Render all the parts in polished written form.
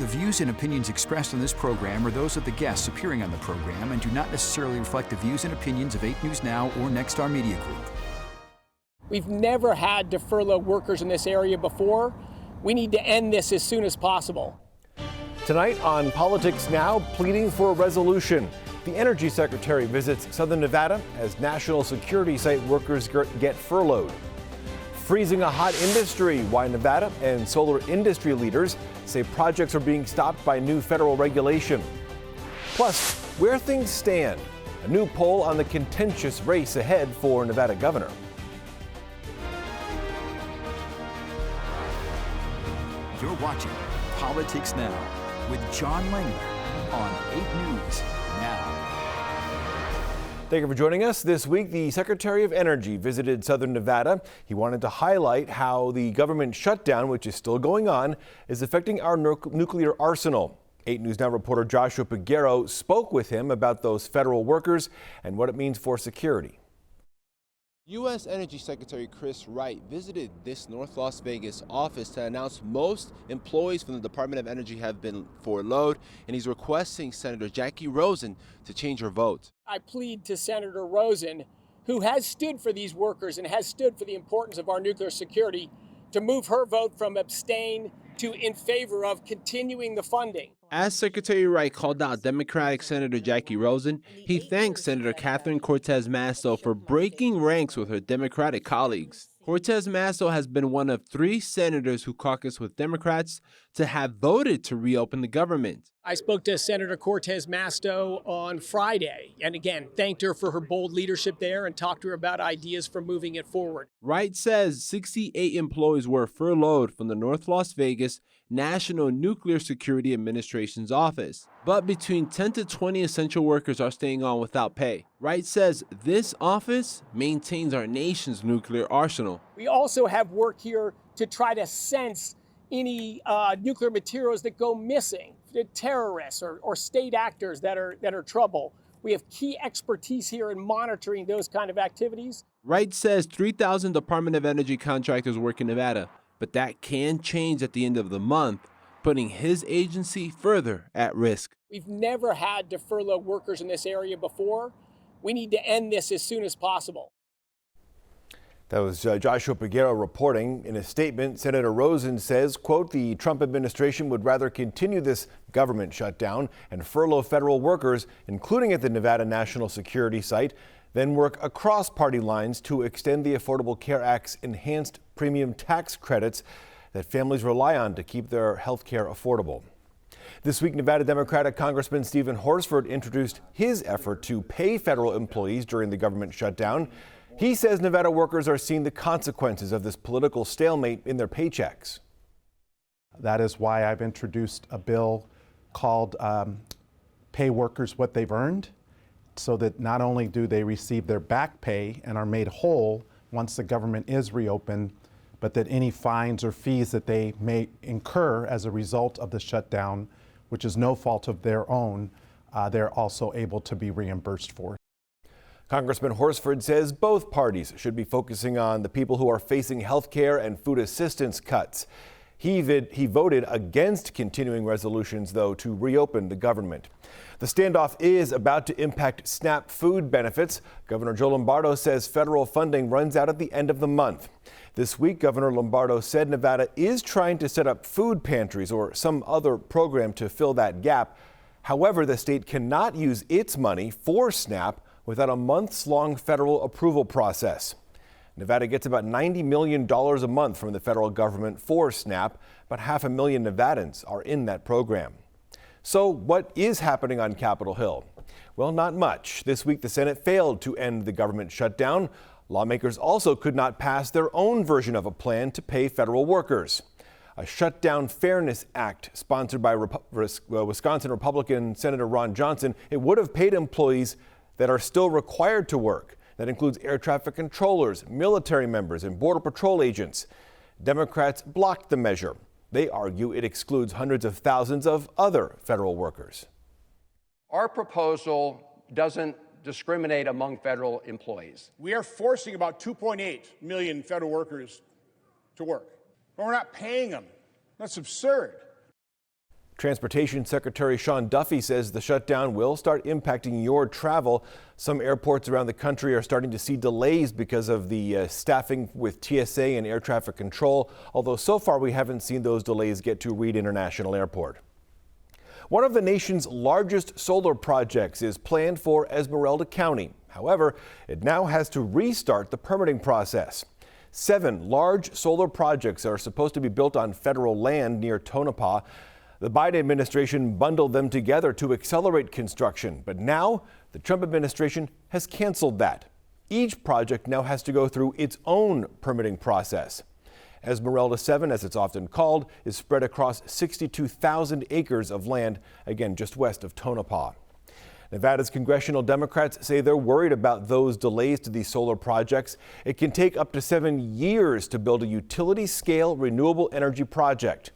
The views and opinions expressed on this program are those of the guests appearing on the program and do not necessarily reflect the views and opinions of 8 News Now or Nexstar Media Group. We've never had to furlough workers in this area before. We need to end this as soon as possible. Tonight on Politics Now, pleading for a resolution. The Energy Secretary visits Southern Nevada as national security site workers get furloughed. Freezing a hot industry, why Nevada and solar industry leaders say projects are being stopped by new federal regulation. Plus, where things stand, a new poll on the contentious race ahead for Nevada governor. You're watching Politics Now with John Langler on 8 News Now. Thank you for joining us. This week, the Secretary of Energy visited Southern Nevada. He wanted to highlight how the government shutdown, which is still going on, is affecting our nuclear arsenal. 8 News Now reporter Joshua Peguero spoke with him about those federal workers and what it means for security. U.S. Energy Secretary Chris Wright visited this North Las Vegas office to announce most employees from the Department of Energy have been furloughed, and he's requesting Senator Jackie Rosen to change her vote. I plead to Senator Rosen, who has stood for these workers and has stood for the importance of our nuclear security, to move her vote from abstain to in favor of continuing the funding. As Secretary Wright called out Democratic Senator Jackie Rosen, he thanked Senator Catherine Cortez Masto for breaking ranks with her Democratic colleagues. Cortez Masto has been one of 3 senators who caucus with Democrats to have voted to reopen the government. I spoke to Senator Cortez Masto on Friday and again thanked her for her bold leadership there and talked to her about ideas for moving it forward. Wright says 68 employees were furloughed from the North Las Vegas National Nuclear Security Administration's office. But between 10 to 20 essential workers are staying on without pay. Wright says this office maintains our nation's nuclear arsenal. We also have work here to try to sense any nuclear materials that go missing, terrorists or state actors that are trouble. We have key expertise here in monitoring those kind of activities. Wright says 3,000 Department of Energy contractors work in Nevada, but that can change at the end of the month, putting his agency further at risk. We've never had to furlough workers in this area before. We need to end this as soon as possible. That was Joshua Peguero reporting. In a statement, Senator Rosen says, quote, the Trump administration would rather continue this government shutdown and furlough federal workers, including at the Nevada National Security Site, than work across party lines to extend the Affordable Care Act's enhanced premium tax credits that families rely on to keep their health care affordable. This week, Nevada Democratic Congressman Stephen Horsford introduced his effort to pay federal employees during the government shutdown. He says Nevada workers are seeing the consequences of this political stalemate in their paychecks. That is why I've introduced a bill called Pay Workers What They've Earned, so that not only do they receive their back pay and are made whole once the government is reopened, but that any fines or fees that they may incur as a result of the shutdown, which is no fault of their own, they're also able to be reimbursed for. Congressman Horsford says both parties should be focusing on the people who are facing health care and food assistance cuts. He voted against continuing resolutions, though, to reopen the government. The standoff is about to impact SNAP food benefits. Governor Joe Lombardo says federal funding runs out at the end of the month. This week, Governor Lombardo said Nevada is trying to set up food pantries or some other program to fill that gap. However, the state cannot use its money for SNAP without a months-long federal approval process. Nevada gets about $90 million a month from the federal government for SNAP. About 500,000 Nevadans are in that program. So what is happening on Capitol Hill? Well, not much. This week, the Senate failed to end the government shutdown. Lawmakers also could not pass their own version of a plan to pay federal workers. A Shutdown Fairness Act sponsored by Wisconsin Republican Senator Ron Johnson. It would have paid employees that are still required to work. That includes air traffic controllers, military members, and Border Patrol agents. Democrats blocked the measure. They argue it excludes hundreds of thousands of other federal workers. Our proposal doesn't discriminate among federal employees. We are forcing about 2.8 million federal workers to work, but we're not paying them. That's absurd. Transportation Secretary Sean Duffy says the shutdown will start impacting your travel. Some airports around the country are starting to see delays because of the staffing with TSA and air traffic control, although so far we haven't seen those delays get to Reed International Airport. One of the nation's largest solar projects is planned for Esmeralda County. However, it now has to restart the permitting process. 7 large solar projects are supposed to be built on federal land near Tonopah. The Biden administration bundled them together to accelerate construction, but now the Trump administration has canceled that. Each project now has to go through its own permitting process. Esmeralda 7, as it's often called, is spread across 62,000 acres of land, again, just west of Tonopah. Nevada's congressional Democrats say they're worried about those delays to these solar projects. It can take up to 7 years to build a utility-scale renewable energy project.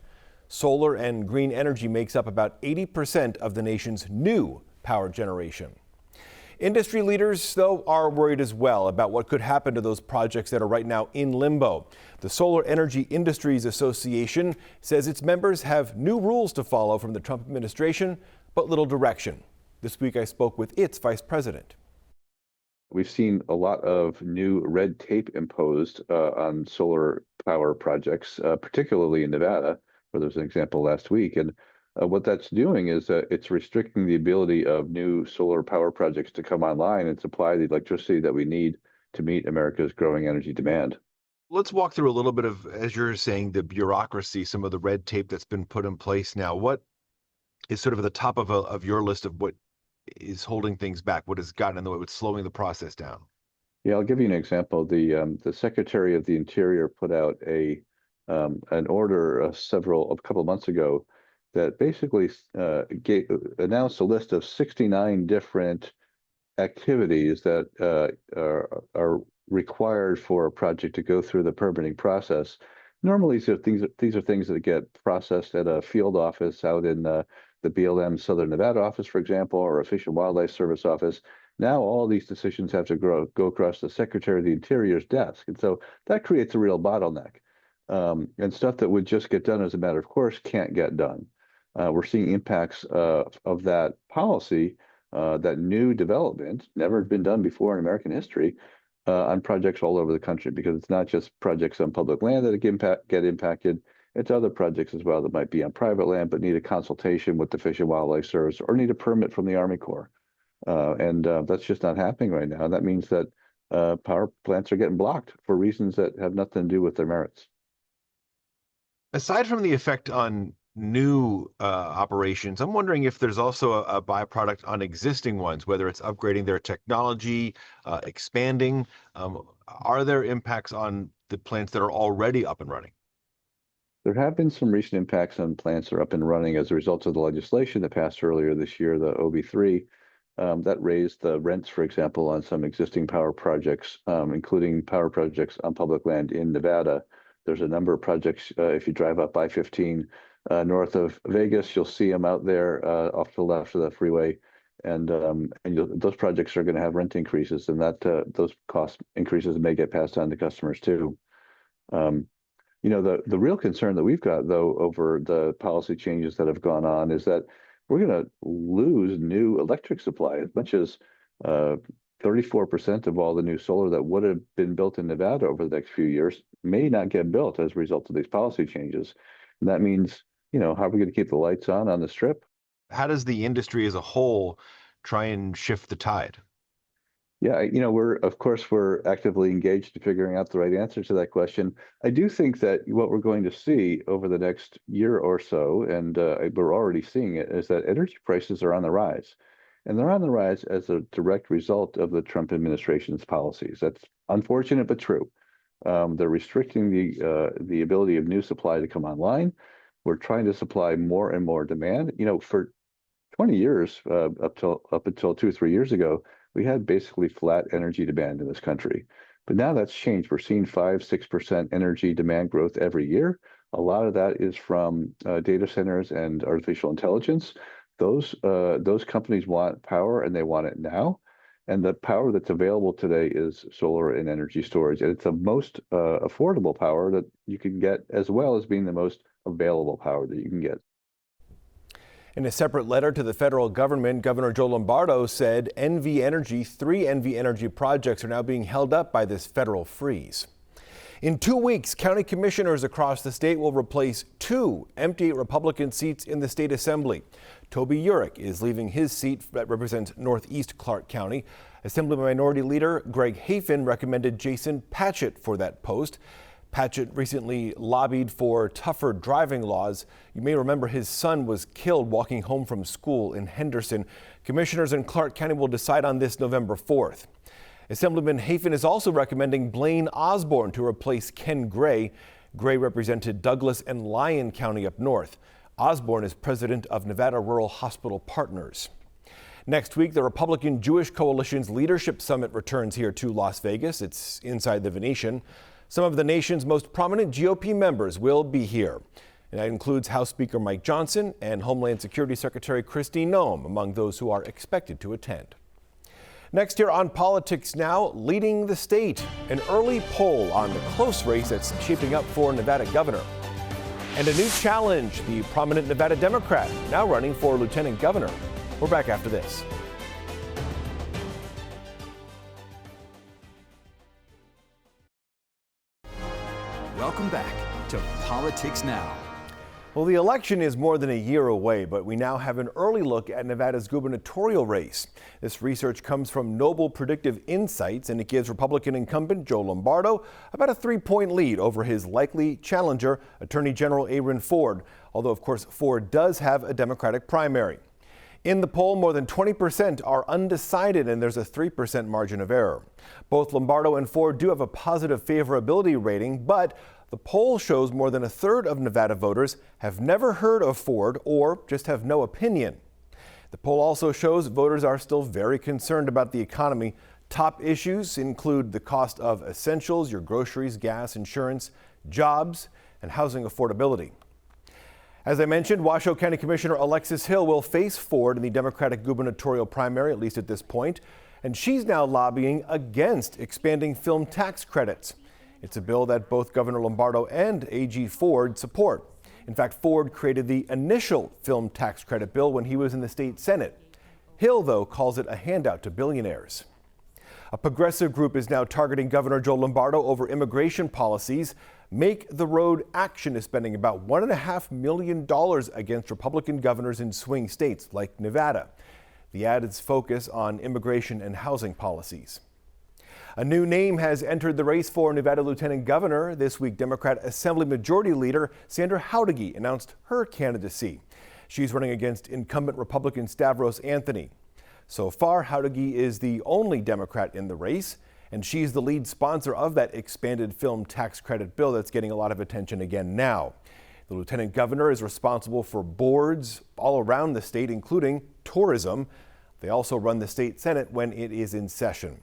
Solar and green energy makes up about 80% of the nation's new power generation. Industry leaders, though, are worried as well about what could happen to those projects that are right now in limbo. The Solar Energy Industries Association says its members have new rules to follow from the Trump administration, but little direction. This week I spoke with its vice president. We've seen a lot of new red tape imposed on solar power projects, particularly in Nevada, where there was an example last week. And what that's doing is it's restricting the ability of new solar power projects to come online and supply the electricity that we need to meet America's growing energy demand. Let's walk through a little bit of, as you're saying, the bureaucracy, some of the red tape that's been put in place now. What is sort of at the top of your list of what is holding things back? What has gotten in the way? What's slowing the process down? Yeah, I'll give you an example. The Secretary of the Interior put out an order a couple of months ago that basically announced a list of 69 different activities that are required for a project to go through the permitting process. Normally, these are things that get processed at a field office out in the BLM Southern Nevada office, for example, or a Fish and Wildlife Service office. Now all these decisions have to go across the Secretary of the Interior's desk. And so that creates a real bottleneck. And stuff that would just get done as a matter of course can't get done. We're seeing impacts of that policy, that new development, never been done before in American history, on projects all over the country, because it's not just projects on public land that get impacted. It's other projects as well that might be on private land, but need a consultation with the Fish and Wildlife Service or need a permit from the Army Corps. And that's just not happening right now. That means that power plants are getting blocked for reasons that have nothing to do with their merits. Aside from the effect on new operations, I'm wondering if there's also a byproduct on existing ones, whether it's upgrading their technology, expanding. Are there impacts on the plants that are already up and running? There have been some recent impacts on plants that are up and running as a result of the legislation that passed earlier this year, the OB3, that raised the rents, for example, on some existing power projects, including power projects on public land in Nevada. There's a number of projects. If you drive up I-15 north of Vegas, you'll see them out there off to the left of the freeway. And those projects are going to have rent increases, and that those cost increases may get passed on to customers too. The real concern that we've got, though, over the policy changes that have gone on is that we're going to lose new electric supply. As much as 34% of all the new solar that would have been built in Nevada over the next few years may not get built as a result of these policy changes. And that means, how are we going to keep the lights on the Strip? How does the industry as a whole try and shift the tide? Yeah, we're actively engaged in figuring out the right answer to that question. I do think that what we're going to see over the next year or so, and we're already seeing it, is that energy prices are on the rise. And they're on the rise as a direct result of the Trump administration's policies. That's unfortunate, but true. They're restricting the ability of new supply to come online. We're trying to supply more and more demand. For 20 years, up until 2 or 3 years ago, we had basically flat energy demand in this country. But now that's changed. We're seeing 5-6% energy demand growth every year. A lot of that is from data centers and artificial intelligence. Those companies want power, and they want it now. And the power that's available today is solar and energy storage. And it's the most affordable power that you can get, as well as being the most available power that you can get. In a separate letter to the federal government, Governor Joe Lombardo said three NV Energy projects are now being held up by this federal freeze. In 2 weeks, county commissioners across the state will replace 2 empty Republican seats in the state assembly. Toby Urick is leaving his seat that represents Northeast Clark County. Assembly Minority Leader Greg Hafen recommended Jason Patchett for that post. Patchett recently lobbied for tougher driving laws. You may remember his son was killed walking home from school in Henderson. Commissioners in Clark County will decide on this November 4th. Assemblyman Hafen is also recommending Blaine Osborne to replace Ken Gray. Gray represented Douglas and Lyon County up north. Osborne is president of Nevada Rural Hospital Partners. Next week, the Republican Jewish Coalition's Leadership Summit returns here to Las Vegas. It's inside the Venetian. Some of the nation's most prominent GOP members will be here. And that includes House Speaker Mike Johnson and Homeland Security Secretary Kristi Noem among those who are expected to attend. Next here on Politics Now, leading the state, an early poll on the close race that's shaping up for Nevada governor. And a new challenge, the prominent Nevada Democrat now running for lieutenant governor. We're back after this. Welcome back to Politics Now. Well, the election is more than a year away, but we now have an early look at Nevada's gubernatorial race. This research comes from Noble Predictive Insights, and it gives Republican incumbent Joe Lombardo about a 3-point lead over his likely challenger, Attorney General Aaron Ford, although, of course, Ford does have a Democratic primary. In the poll, more than 20% are undecided, and there's a 3% margin of error. Both Lombardo and Ford do have a positive favorability rating, but the poll shows more than a third of Nevada voters have never heard of Ford or just have no opinion. The poll also shows voters are still very concerned about the economy. Top issues include the cost of essentials, your groceries, gas, insurance, jobs, and housing affordability. As I mentioned, Washoe County Commissioner Alexis Hill will face Ford in the Democratic gubernatorial primary, at least at this point, and she's now lobbying against expanding film tax credits. It's a bill that both Governor Lombardo and AG Ford support. In fact, Ford created the initial film tax credit bill when he was in the state Senate. Hill, though, calls it a handout to billionaires. A progressive group is now targeting Governor Joe Lombardo over immigration policies. Make the Road Action is spending about $1.5 million against Republican governors in swing states like Nevada. The ad is focused on immigration and housing policies. A new name has entered the race for Nevada Lieutenant Governor. This week, Democrat Assembly Majority Leader Sandra Jauregui announced her candidacy. She's running against incumbent Republican Stavros Anthony. So far, Jauregui is the only Democrat in the race, and she's the lead sponsor of that expanded film tax credit bill that's getting a lot of attention again now. The lieutenant governor is responsible for boards all around the state, including tourism. They also run the state Senate when it is in session.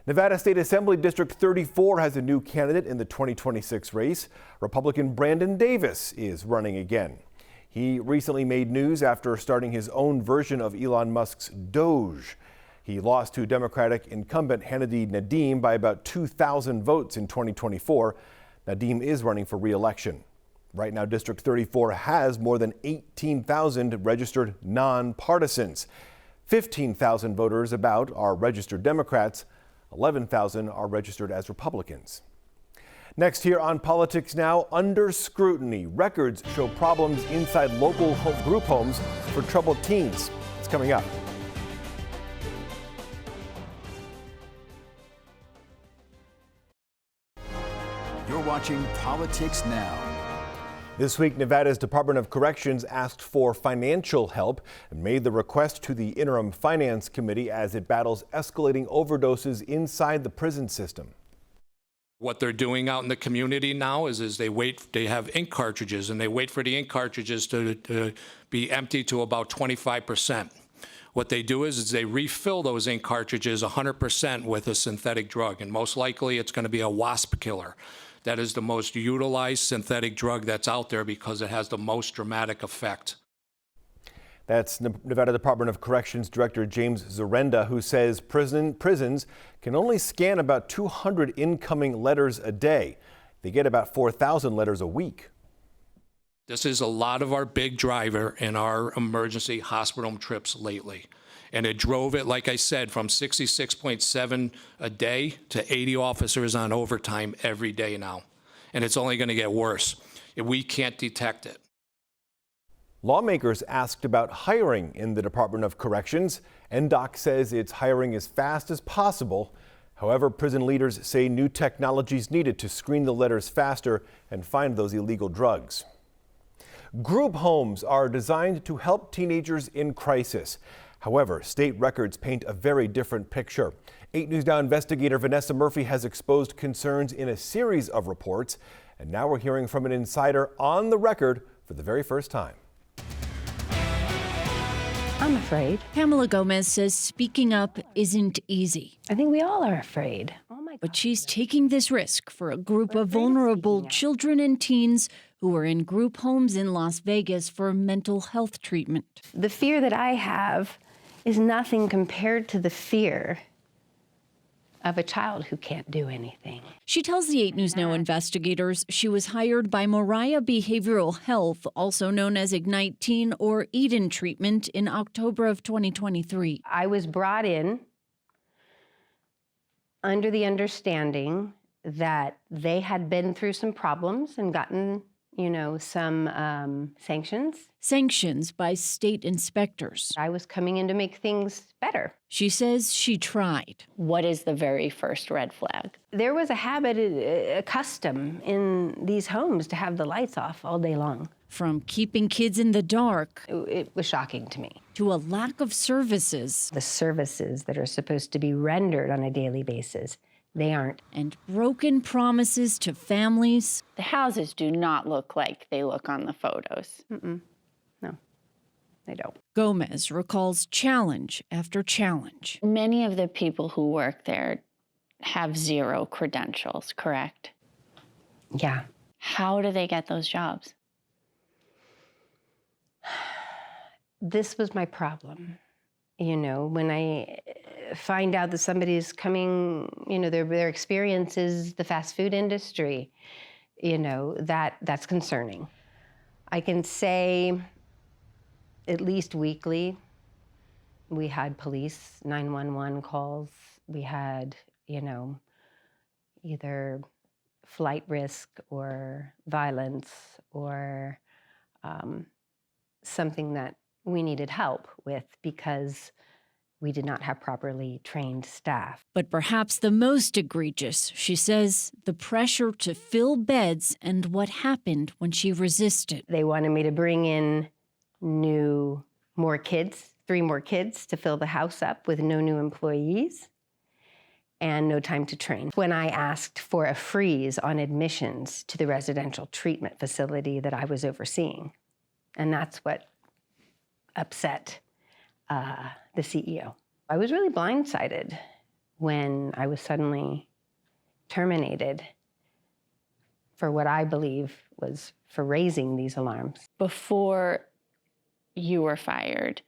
Nevada State Assembly District 34 has a new candidate in the 2026 race. Republican Brandon Davis is running again. He recently made news after starting his own version of Elon Musk's Doge. He lost to Democratic incumbent Hannity Nadeem by about 2,000 votes in 2024. Nadeem is running for re-election. Right now, District 34 has more than 18,000 registered nonpartisans. 15,000 voters about are registered Democrats. 11,000 are registered as Republicans. Next here on Politics Now, under scrutiny. Records show problems inside local group homes for troubled teens. It's coming up. You're watching Politics Now. This week, Nevada's Department of Corrections asked for financial help and made the request to the Interim Finance Committee as it battles escalating overdoses inside the prison system. What they're doing out in the community now is they have ink cartridges, and they wait for the ink cartridges to be empty to about 25%. What they do is they refill those ink cartridges 100% with a synthetic drug, and most likely it's going to be a wasp killer. That is the most utilized synthetic drug that's out there because it has the most dramatic effect. That's Nevada Department of Corrections Director James Zarenda, who says prisons can only scan about 200 incoming letters a day. They get about 4,000 letters a week. This is a lot of our big driver in our emergency hospital trips lately. And it drove it, like I said, from 66.7 a day to 80 officers on overtime every day now. And it's only going to get worse if we can't detect it. Lawmakers asked about hiring in the Department of Corrections. NDOC says it's hiring as fast as possible. However, prison leaders say new technologies needed to screen the letters faster and find those illegal drugs. Group homes are designed to help teenagers in crisis. However, state records paint a very different picture. 8 News Now investigator Vanessa Murphy has exposed concerns in a series of reports, and now we're hearing from an insider on the record for the very first time. I'm afraid. Pamela Gomez says speaking up isn't easy. I think we all are afraid. Oh my God. But she's taking this risk for a group of vulnerable children and teens who are in group homes in Las Vegas for mental health treatment. The fear that I have is nothing compared to the fear of a child who can't do anything. She tells the 8 News Now investigators she was hired by Moriah Behavioral Health, also known as Ignite Teen or Eden Treatment, in October of 2023. I was brought in under the understanding that they had been through some problems and gotten, some sanctions. Sanctions by state inspectors. I was coming in to make things better. She says she tried. What is the very first red flag? There was a habit, a custom in these homes to have the lights off all day long. From keeping kids in the dark. It was shocking to me. To a lack of services. The services that are supposed to be rendered on a daily basis, they aren't. And broken promises to families. The houses do not look like they look on the photos. No, they don't. Gomez recalls challenge after challenge. Many of the people who work there have zero credentials, correct? Yeah. How do they get those jobs? This was my problem. When I find out that somebody's coming, their experience is the fast food industry, that's concerning. I can say at least weekly, we had police 911 calls. We had, either flight risk or violence or something that we needed help with because we did not have properly trained staff. But perhaps the most egregious, she says, the pressure to fill beds and what happened when she resisted. They wanted me to bring in more kids, 3 more kids to fill the house up with no new employees and no time to train. When I asked for a freeze on admissions to the residential treatment facility that I was overseeing, and that's what upset the CEO. I was really blindsided when I was suddenly terminated for what I believe was for raising these alarms. Before you were fired,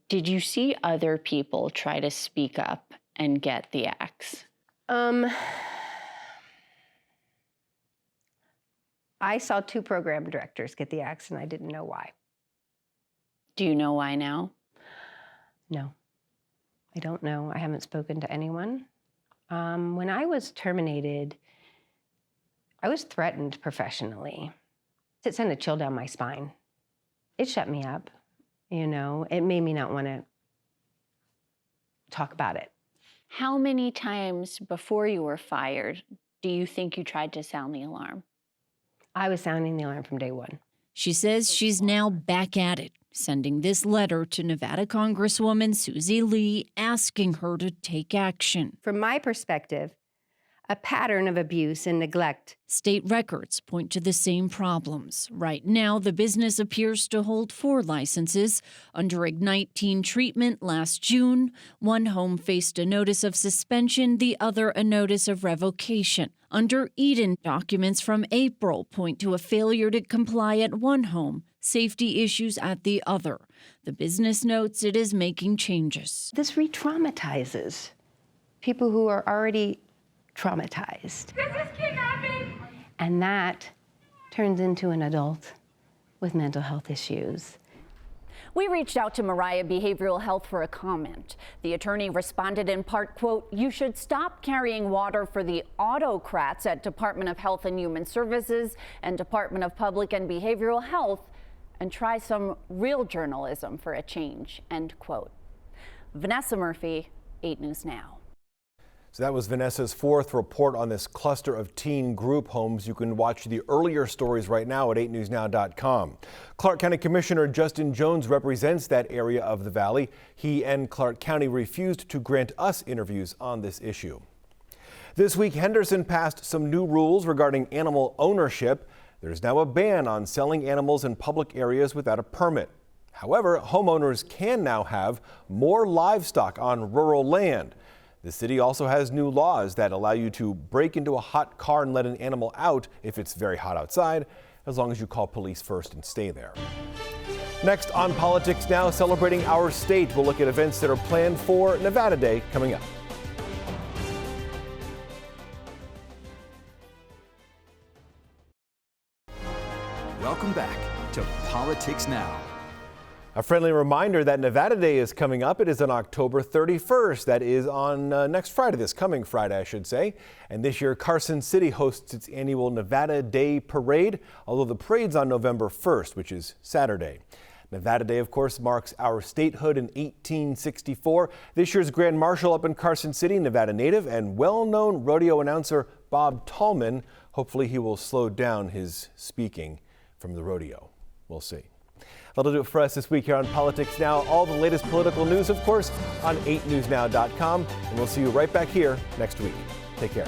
did you see other people try to speak up and get the axe? I saw 2 program directors get the axe, and I didn't know why. Do you know why now? No, I don't know. I haven't spoken to anyone. When I was terminated, I was threatened professionally. It sent a chill down my spine. It shut me up, It made me not want to talk about it. How many times before you were fired do you think you tried to sound the alarm? I was sounding the alarm from day one. She says she's now back at it, sending this letter to Nevada Congresswoman Susie Lee asking her to take action. From my perspective, a pattern of abuse and neglect. State records point to the same problems. Right now, the business appears to hold 4 licenses. Under Ignite Teen Treatment last June, one home faced a notice of suspension, the other a notice of revocation. Under Eden, documents from April point to a failure to comply at one home, safety issues at the other. The business notes it is making changes. This re-traumatizes people who are already traumatized. This is kidnapping! And that turns into an adult with mental health issues. We reached out to Mariah Behavioral Health for a comment. The attorney responded in part, quote, "You should stop carrying water for the autocrats at Department of Health and Human Services and Department of Public and Behavioral Health and try some real journalism for a change," end quote. Vanessa Murphy, 8 News Now. So that was Vanessa's fourth report on this cluster of teen group homes. You can watch the earlier stories right now at 8newsnow.com. Clark County Commissioner Justin Jones represents that area of the valley. He and Clark County refused to grant us interviews on this issue. This week, Henderson passed some new rules regarding animal ownership. There's now a ban on selling animals in public areas without a permit. However, homeowners can now have more livestock on rural land. The city also has new laws that allow you to break into a hot car and let an animal out if it's very hot outside, as long as you call police first and stay there. Next on Politics Now, celebrating our state, we'll look at events that are planned for Nevada Day coming up. Welcome back to Politics Now. A friendly reminder that Nevada Day is coming up. It is on October 31st. That is on next Friday, this coming Friday, I should say. And this year, Carson City hosts its annual Nevada Day Parade, although the parade's on November 1st, which is Saturday. Nevada Day, of course, marks our statehood in 1864. This year's Grand Marshal up in Carson City, Nevada native and well-known rodeo announcer Bob Tallman. Hopefully he will slow down his speaking from the rodeo. We'll see. That'll do it for us this week here on Politics Now. All the latest political news, of course, on 8newsnow.com. And we'll see you right back here next week. Take care.